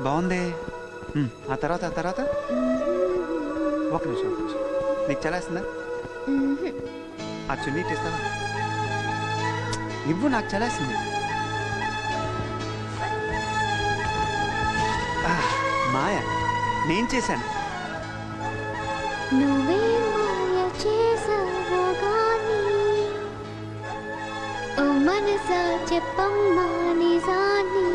బాగుంది. ఆ తర్వాత ఒక నిమిషం నీకు చలేస్తుందా? ఆ చున్నీ ఇస్తావా? ఇవ్వు, నాకు చలేస్తుంది. మాయ నేను చేశాను. నువ్వే మాయ చేసావో గాని ఓ మనసా చెప్పమ్మా నిజాన్ని.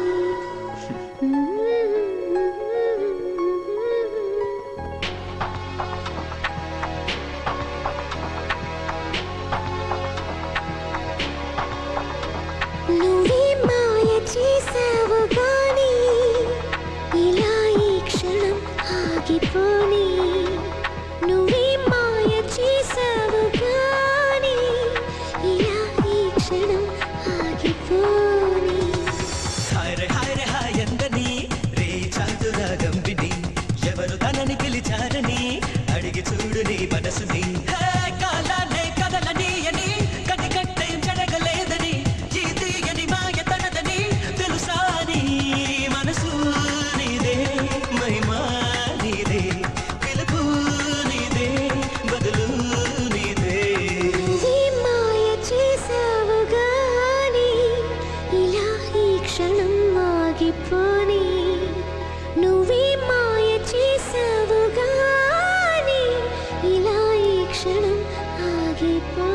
నువ్వే మాయ చేసావు గాని ఇలా ఈ క్షణం ఆగిపోని. నువ్వే మాయ చేసావు గాని ఇలా ఈ క్షణం ఆగిపోని. హాయ్ హాయ్ హాయ్ అందని రే చాతురాగం విని ఎవరు తనని పిలిచారని అడిగి చూడు నీ మనసుని. కాలానే కదలని అని కనికట్టే జరగలేదని ఈ తీయని మాయ తనదని తెలుసా నీ మనసు నీదే మహిమా నీదే పిలుపు నీదే బదులు నీదే. నువ్వే మాయ చేసావు గాని ఇలా ఈ క్షణం ఆగిపోని. నువ్వే మాయ చేసావు గాని ఇలా ఈ క్షణం ఆగిపోని.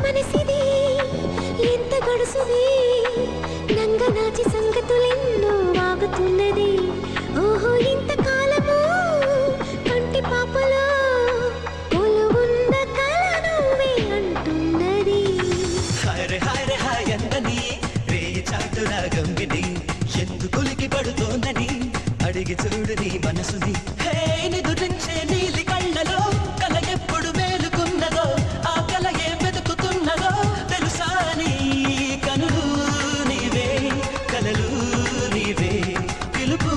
మనసిది ఎంత గడుసుది నంగనాచి సంగతులెన్నో వాగుతున్నది. ఓహో ఇంతకాలము కంటి పాపలో కొలువున్న కల నువ్వే అంటున్నది. హాయ్ హాయ్ అందని రే చాటురాగం విని ఎందుకులికి పడుతోందని అడిగి చూడు నీ మనసుని. హే నిదురించే నీలి కళ్ళలో కల ఎప్పుడు మేలుకున్నదో ఆ కల ఏ వెతుకుతున్నదో తెలుసా నీ కనులు నీవే కలలు నీవే పిలుపు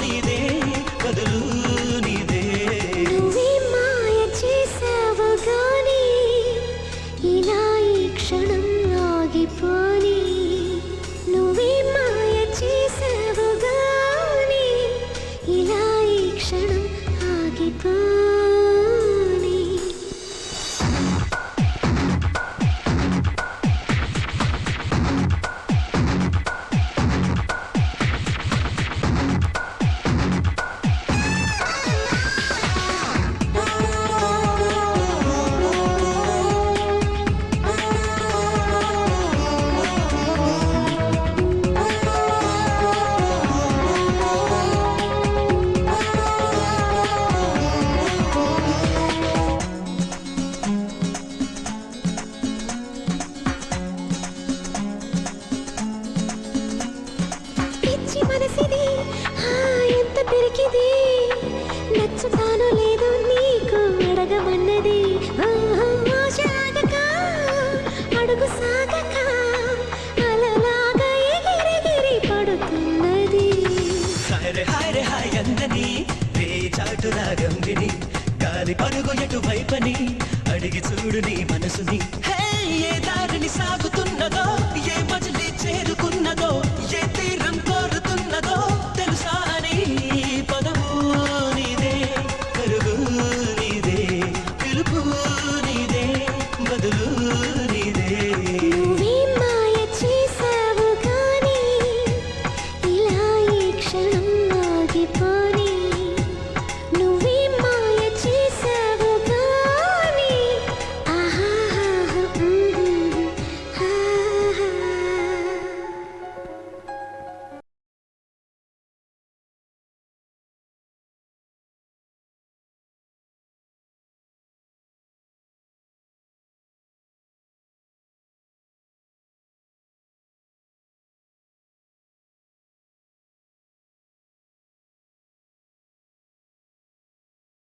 నీదే బదులు నీదే. నువ్వే మాయ చేసావు గాని ఇలా ఈ క్షణం ఆగిపోని. నువ్వే మాయ చేసావు గాని ఇలా ఈ క్షణం ఆగిపోని. పిచ్చి మనసిది ఎంత పిరికిది నచ్చుతానో లేదో నీకు అడగమన్నది. ఆశ ఆగక అడుగు సాగక అలలాగా ఎగిరెగిరి పడుతున్నది. హాయ్ హాయ్ అందని రే చాటురాగం విని గాలి పరుగు ఎటువైపని అడిగి చూడు నీ మనసుని. హే ఏ దారిని సాగుతున్నదో